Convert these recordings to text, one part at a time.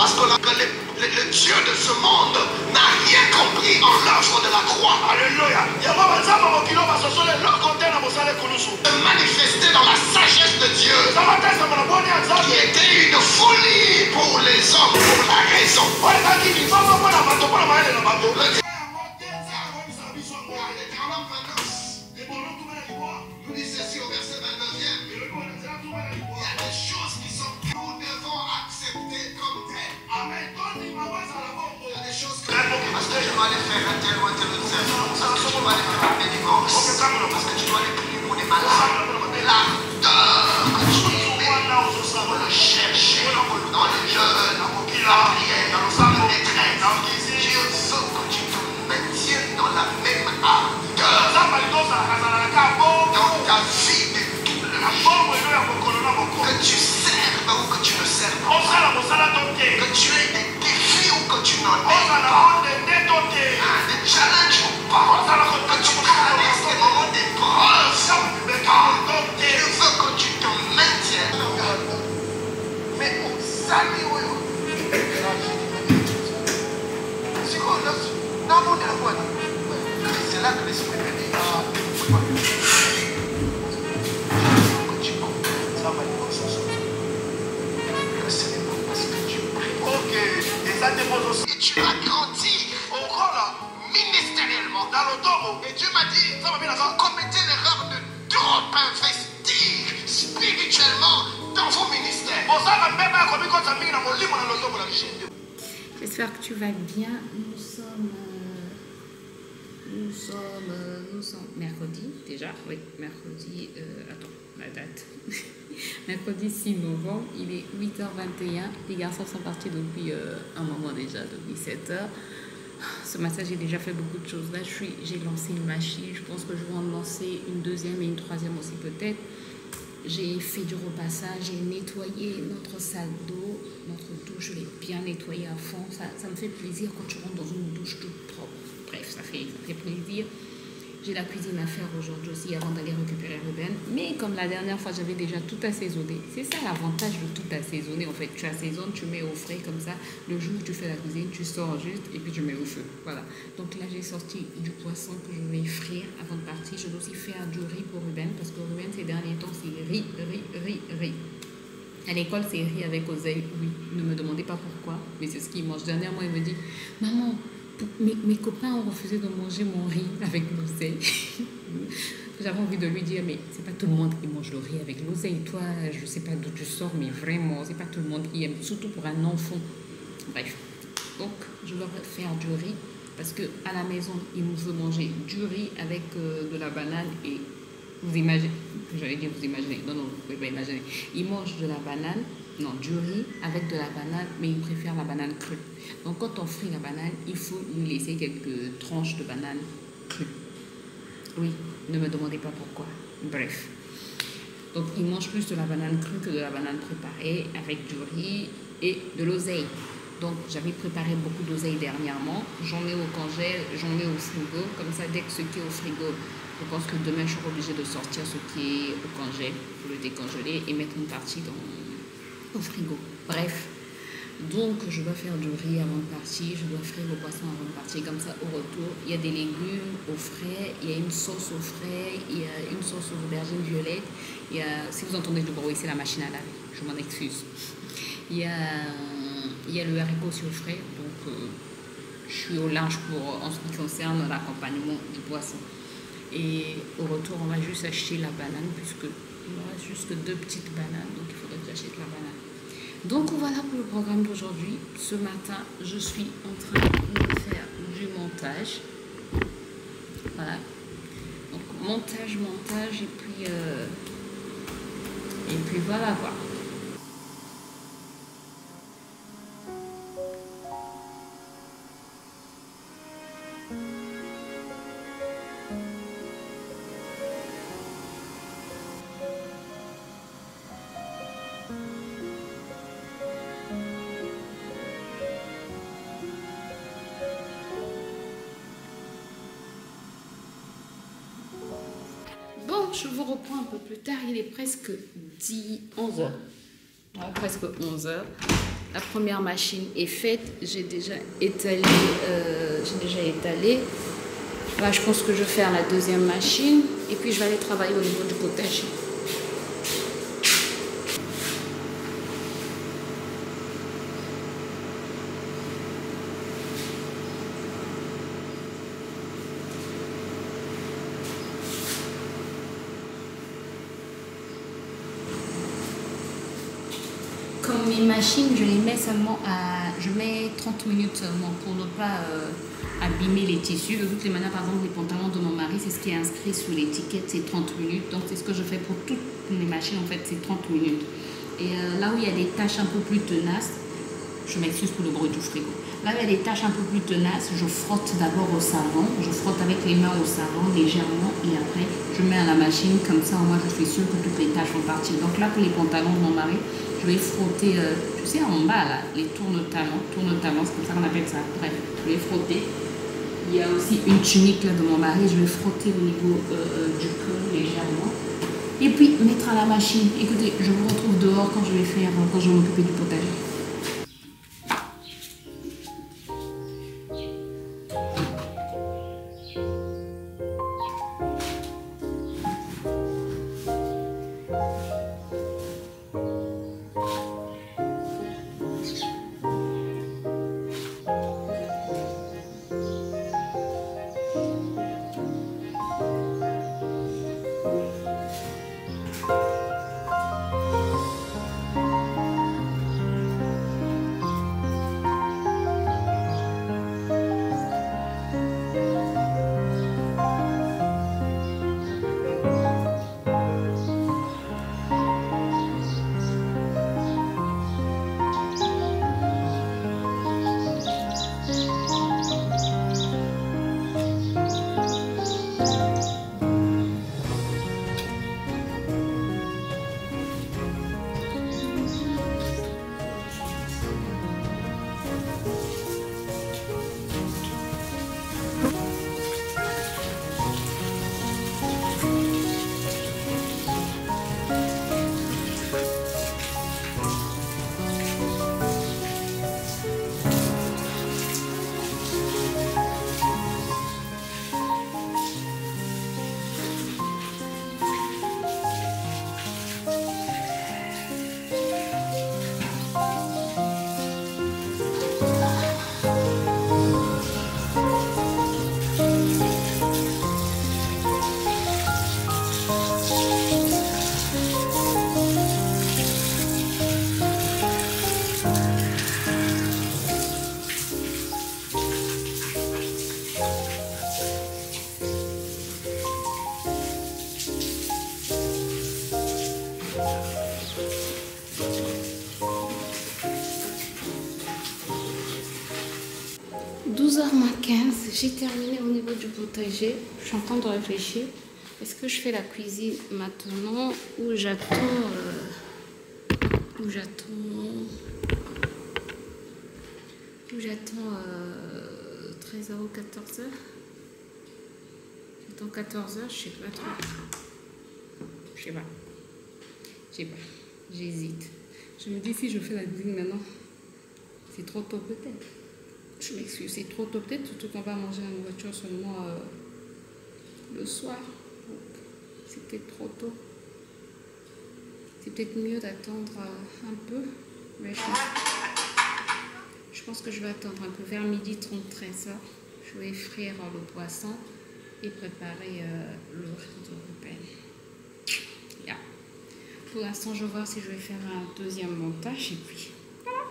Parce que le Dieu de ce monde n'a rien compris en l'œuvre de la croix. Alléluia. De manifester dans la sagesse de Dieu qui était une folie pour les hommes, pour la raison. Nous dit ceci au verset 29e. Il y a des choses qui sont que nous devons accepter comme telles. Il y a des choses que parce que je dois les faire un tel ou un tel autre. Parce que tu dois les faire un bénédice. Parce que tu dois les prier pour les malades. L'ardeur que tu mets pour le chercher dans les jeunes, la prière, dans le détresse. Dieu veut que tu te maintiennes dans la même ardeur. Dans ta vie de tout le jour. Que tu serves ou que tu ne serves pas. Que tu aies des défis ou que tu n'en aies pas. Des challenges ou pas. Que tu traverses des moments d'épreuve. Dieu veut que tu te maintiennes. Mais aux amis, c'est là que l'esprit me dit. Que tu comprennes ça va être que ce n'est pas parce que tu pries. Ok. Et ça dépose aussi. Et tu as grandi ministériellement. Et Dieu m'a dit, vous commettez l'erreur de trop investir spirituellement dans vos ministères. J'espère que tu vas bien. Nous sommes mercredi déjà. Oui, mercredi. Attends, la date. Mercredi 6 novembre. Il est 8h21. Les garçons sont partis depuis un moment déjà, depuis 7h. Ce matin, j'ai déjà fait beaucoup de choses. Là, j'ai lancé une machine. Je pense que je vais en lancer une deuxième et une troisième aussi peut-être. J'ai fait du repassage, j'ai nettoyé notre salle d'eau, notre douche, je l'ai bien nettoyée à fond. Ça me fait plaisir quand tu rentres dans une douche toute propre. Bref, ça fait plaisir. J'ai la cuisine à faire aujourd'hui aussi avant d'aller récupérer Ruben. Mais comme la dernière fois, j'avais déjà tout assaisonné. C'est ça l'avantage de tout assaisonner. En fait, tu assaisonnes, tu mets au frais comme ça. Le jour où tu fais la cuisine, tu sors juste et puis tu mets au feu. Voilà. Donc là, j'ai sorti du poisson que je vais frire avant de partir. Je dois aussi faire du riz pour Ruben parce que Ruben, ces derniers temps, c'est riz. À l'école, c'est riz avec oseille. Oui, ne me demandez pas pourquoi, mais c'est ce qu'il mange. Dernièrement, il me dit, maman, mes copains ont refusé de manger mon riz avec l'oseille. J'avais envie de lui dire, mais c'est pas tout le monde qui mange le riz avec l'oseille. Toi, je sais pas d'où tu sors, mais vraiment, c'est pas tout le monde qui aime, surtout pour un enfant. Bref, donc je dois faire du riz parce que à la maison, il nous veut manger du riz avec de la banane et vous imaginez, j'allais dire vous imaginez, non, vous ne pouvez pas imaginer. Il mange de la banane. Non, du riz avec de la banane, mais il préfère la banane crue. Donc quand on frit la banane, il faut lui laisser quelques tranches de banane crue. Oui, ne me demandez pas pourquoi. Bref. Donc il mange plus de la banane crue que de la banane préparée avec du riz et de l'oseille. Donc j'avais préparé beaucoup d'oseille dernièrement. J'en mets au congèle, j'en mets au frigo. Comme ça, dès que ce qui est au frigo, je pense que demain je serai obligée de sortir ce qui est au congèle pour le décongeler et mettre une partie au frigo. Bref, donc je dois faire du riz avant de partir, je dois frire le poisson avant de partir, comme ça au retour il y a des légumes au frais, il y a une sauce au frais, il y a une sauce aux aubergines violettes, il y a, si vous entendez du bruit, c'est la machine à laver, je m'en excuse. Il y a le haricot aussi au frais, donc je suis au linge pour en ce qui concerne l'accompagnement du poisson. Et au retour on va juste acheter la banane puisque il me reste juste que 2 petites bananes, donc il faudrait que j'achète la banane. Donc voilà pour le programme d'aujourd'hui. Ce matin, je suis en train de faire du montage. Voilà. Donc montage, et puis voilà quoi. Je vous reprends un peu plus tard, il est presque 11h. Presque 11 heures. La première machine est faite. J'ai déjà étalé. Là, je pense que je vais faire la deuxième machine. Et puis, je vais aller travailler au niveau du potager. Comme mes machines, je les mets seulement à... Je mets 30 minutes seulement pour ne pas abîmer les tissus. De toutes les manières, par exemple, les pantalons de mon mari, c'est ce qui est inscrit sur l'étiquette, c'est 30 minutes. Donc, c'est ce que je fais pour toutes les machines, en fait, c'est 30 minutes. Et là où il y a des tâches un peu plus tenaces, je m'excuse pour le bruit du frigo. Là où il y a des tâches un peu plus tenaces, je frotte d'abord au savon. Je frotte avec les mains au savon légèrement et après, je mets à la machine. Comme ça, moi, je suis sûre que toutes les tâches vont partir. Donc là, pour les pantalons de mon mari, je vais frotter, tu sais, en bas, là, les tourne-talons. Tourne-talons, c'est comme ça qu'on appelle ça. Bref, je vais frotter. Il y a aussi une tunique là, de mon mari. Je vais frotter au niveau du col légèrement. Et puis, mettre à la machine. Écoutez, je vous retrouve dehors quand je vais m'occuper du potager. J'ai terminé au niveau du potager. Je suis en train de réfléchir. Est-ce que je fais la cuisine maintenant ou j'attends 13h ou 14h? J'attends 14h, je sais pas trop. Je sais pas. J'hésite. Je me dis si je fais la cuisine maintenant, c'est trop tôt peut-être. Je m'excuse, c'est trop tôt peut-être, surtout qu'on va manger en voiture seulement le soir. Donc, c'est peut-être trop tôt. C'est peut-être mieux d'attendre un peu. Mais je pense que je vais attendre un peu vers 12h30, 13h. Je vais frire le poisson et préparer le riz européen. Yeah. Pour l'instant, je vais voir si je vais faire un deuxième montage et puis voilà.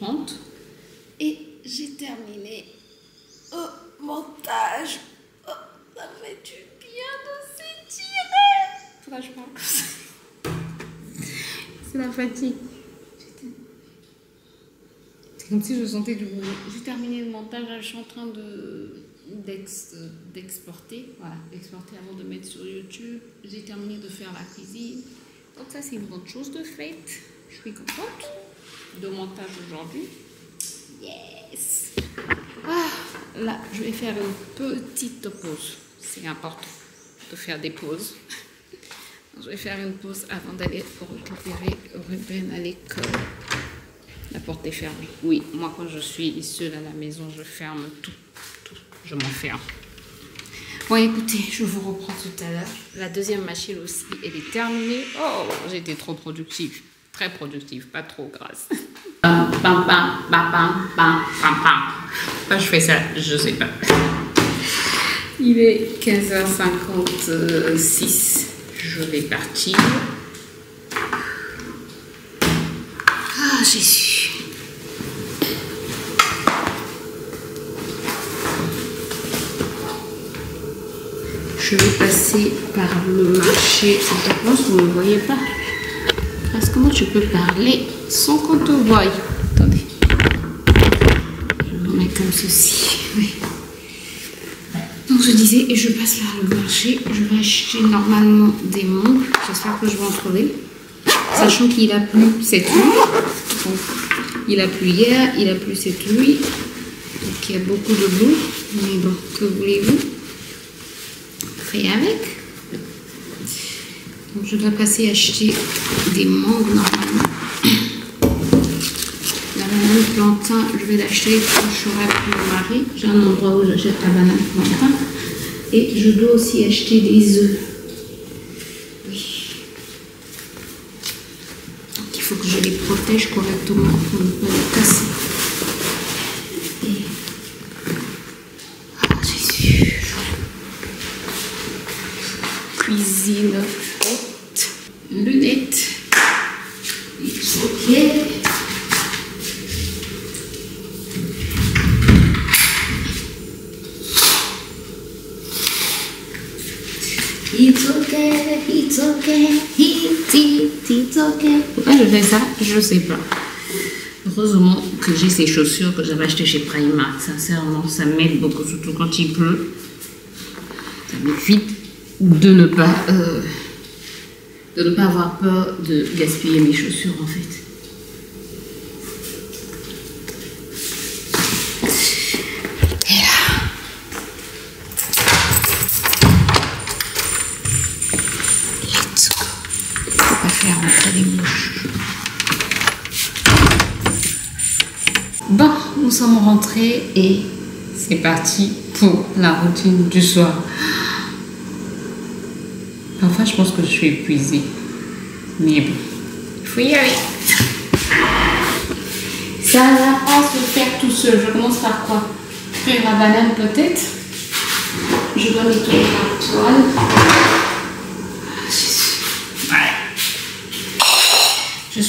22h30 et j'ai terminé au montage. Oh, ça fait du bien de s'étirer. Pourquoi je parle comme ça? C'est la fatigue. C'est comme si je sentais du boulot. J'ai terminé le montage, là, je suis en train d'exporter. Voilà, d'exporter avant de mettre sur YouTube. J'ai terminé de faire la cuisine. Donc ça, c'est une bonne chose de faite. Je suis contente de montage aujourd'hui. Yes! Ah, là, je vais faire une petite pause. C'est important de faire des pauses. Je vais faire une pause avant d'aller récupérer Ruben à l'école. La porte est fermée. Oui, moi quand je suis seule à la maison, je ferme tout. Je m'enferme. Bon, écoutez, je vous reprends tout à l'heure. La deuxième machine aussi, elle est terminée. Oh, j'ai été trop productive. Très productive, pas trop grasse. Je fais ça, je sais pas. Il est 15h56. Je vais partir. Ah, Jésus. Je vais passer par le marché. Je pense que vous ne me voyez pas. Parce que comment tu peux parler sans qu'on te voie? Attendez. Je vais me mettre comme ceci. Oui. Donc je disais, et je passe par le marché. Je vais acheter normalement des mangles. J'espère que je vais en trouver. Sachant qu'il a plu cette nuit. Donc, il a plu hier, il a plu cette nuit. Donc il y a beaucoup de boue. Mais bon, que voulez-vous? Rien avec. Donc je dois passer acheter des mangues normalement. La banane plantain, je vais l'acheter quand je serai avec mon mari. J'ai un endroit où j'achète la banane plantain. Et je dois aussi acheter des œufs. Oui. Donc il faut que je les protège correctement pour ne pas les casser. Et... Ah, Jésus. Cuisine faite. Lunettes. It's okay. It's okay, it's okay, it's okay. Pourquoi je fais ça? Je ne sais pas. Heureusement que j'ai ces chaussures que j'avais achetées chez Primark. Sincèrement, ça m'aide beaucoup, surtout quand il pleut. Ça m'évite de ne pas avoir peur de gaspiller mes chaussures en fait. Et là. Let's go. Faut pas faire rentrer les mouches. Bon, nous sommes rentrés et c'est parti pour la routine du soir. Parfois, je pense que je suis épuisée. Mais bon, il faut y aller. Ça va pas se faire tout seul. Je commence par quoi? Cuire la banane peut-être. Je dois nettoyer la toile. Ouais. Je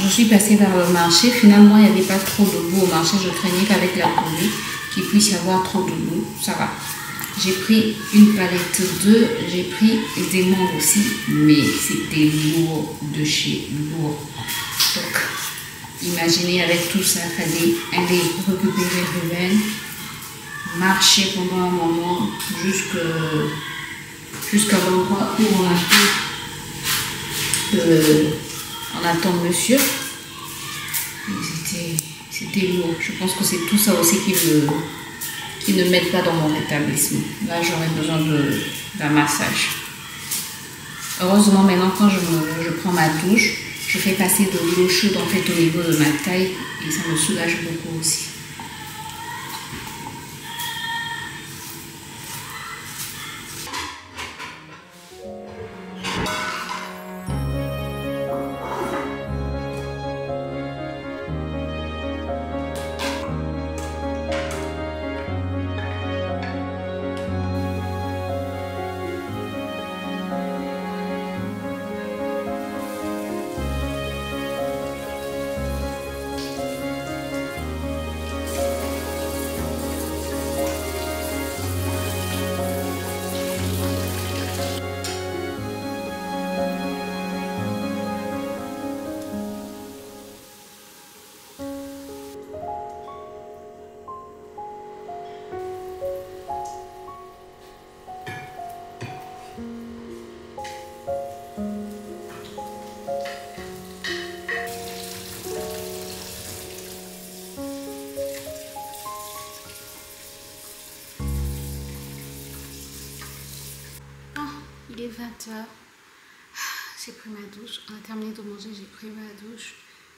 suis passée vers le marché. Finalement, il n'y avait pas trop de boue au marché. Je craignais qu'avec la pluie, qu'il puisse y avoir trop de boue. Ça va. J'ai pris une palette d'œufs, j'ai pris des mangues aussi, mais c'était lourd de chez lourd. Donc, imaginez avec tout ça, il fallait aller récupérer Ruben, marcher pendant un moment jusqu'à l'endroit où on attend monsieur. C'était lourd. Je pense que c'est tout ça aussi qui ne m'aide pas dans mon rétablissement. Là, j'aurais besoin d'un massage. Heureusement, maintenant, quand je prends ma douche, je fais passer de l'eau chaude en fait au niveau de ma taille et ça me soulage beaucoup aussi. Il est 20h. J'ai pris ma douche. On a terminé de manger, j'ai pris ma douche.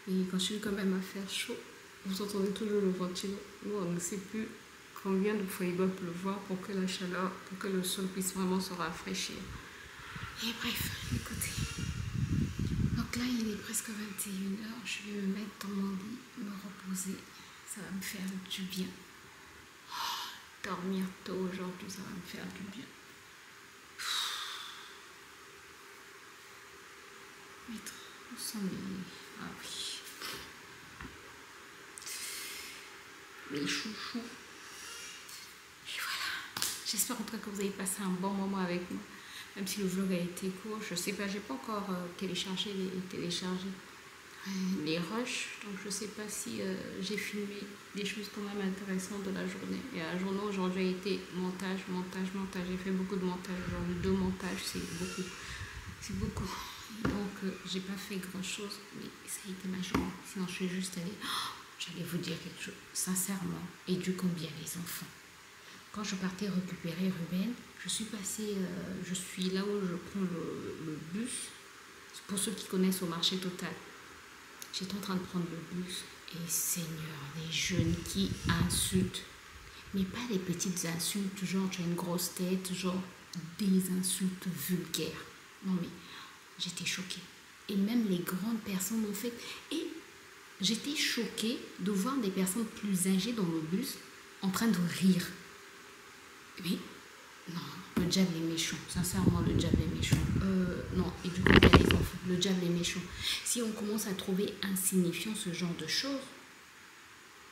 Et il continue quand même à faire chaud. Vous entendez toujours le ventilo. Nous, on ne sait plus combien de fois il doit pleuvoir pour que la chaleur, pour que le sol puisse vraiment se rafraîchir. Et bref, écoutez. Donc là, il est presque 21h. Je vais me mettre dans mon lit, me reposer. Ça va me faire du bien. Dormir tôt aujourd'hui, ça va me faire du bien. Mettre au sommeil. Ah oui. Les chouchous. Et voilà. J'espère en tout cas que vous avez passé un bon moment avec moi. Même si le vlog a été court, je sais pas, j'ai pas encore téléchargé les rushs. Donc je sais pas si j'ai filmé des choses quand même intéressantes de la journée. Et la journée aujourd'hui a été montage. J'ai fait beaucoup de montage aujourd'hui. 2 montages, c'est beaucoup. C'est beaucoup. Donc j'ai pas fait grand chose, mais ça a été ma journée. Sinon je suis juste allée. J'allais vous dire quelque chose. Sincèrement, éduquons bien les enfants. Quand je partais récupérer Ruben, je suis là où je prends le bus. Pour ceux qui connaissent au marché Total, j'étais en train de prendre le bus et Seigneur, les jeunes qui insultent. Mais pas des petites insultes, genre tu as une grosse tête, genre des insultes vulgaires. Non mais, j'étais choquée. Et même les grandes personnes en fait. Et j'étais choquée de voir des personnes plus âgées dans le bus en train de rire. Mais non, le diable est méchant. Sincèrement, le diable est méchant. Non, et du coup, il y a les enfants. Le diable est méchant. Si on commence à trouver insignifiant ce genre de choses,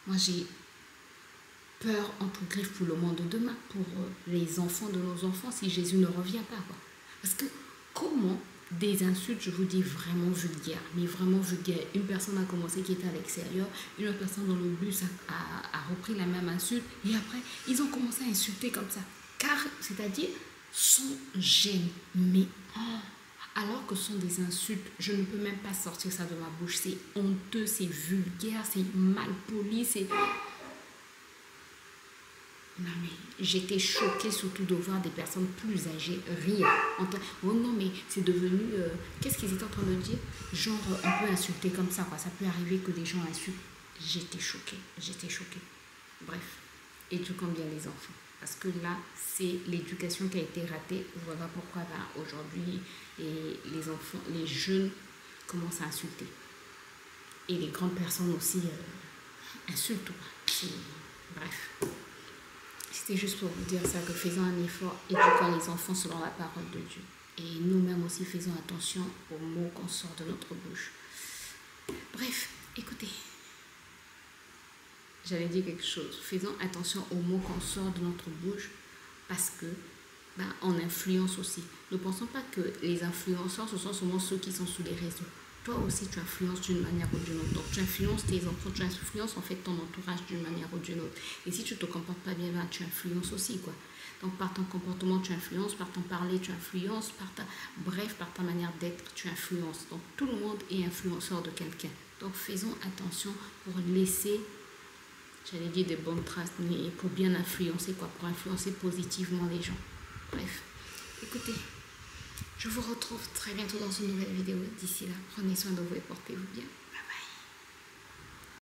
moi j'ai peur entre griffes pour le monde de demain, pour les enfants de nos enfants, si Jésus ne revient pas, quoi. Parce que comment des insultes, je vous dis, vraiment vulgaires, mais vraiment vulgaires. Une personne a commencé qui était à l'extérieur, une autre personne dans le bus a repris la même insulte, et après, ils ont commencé à insulter comme ça. Car, c'est-à-dire, sans gêne, mais alors que ce sont des insultes, je ne peux même pas sortir ça de ma bouche. C'est honteux, c'est vulgaire, c'est mal poli, c'est... Non mais j'étais choquée surtout de voir des personnes plus âgées rire. Oh non mais c'est devenu... Qu'est-ce qu'ils étaient en train de dire? Genre on peut insulter comme ça, quoi. Ça peut arriver que des gens insultent. J'étais choquée. Bref, éduquons bien les enfants. Parce que là, c'est l'éducation qui a été ratée. Voilà pourquoi aujourd'hui, les enfants, les jeunes commencent à insulter. Et les grandes personnes aussi insultent. Bref. C'était juste pour vous dire ça, que faisons un effort, éduquons les enfants selon la parole de Dieu. Et nous-mêmes aussi faisons attention aux mots qu'on sort de notre bouche. Bref, écoutez. J'allais dire quelque chose. Faisons attention aux mots qu'on sort de notre bouche parce que on influence aussi. Ne pensons pas que les influenceurs, ce sont seulement ceux qui sont sur les réseaux. Toi aussi, tu influences d'une manière ou d'une autre. Donc, tu influences tes enfants, tu influences en fait ton entourage d'une manière ou d'une autre. Et si tu ne te comportes pas bien, tu influences aussi, quoi. Donc, par ton comportement, tu influences, par ton parler, tu influences, par ta manière d'être, tu influences. Donc, tout le monde est influenceur de quelqu'un. Donc, faisons attention pour laisser, j'allais dire des bonnes traces, mais pour bien influencer, quoi, pour influencer positivement les gens. Bref, écoutez. Je vous retrouve très bientôt dans une nouvelle vidéo. D'ici là, prenez soin de vous et portez-vous bien.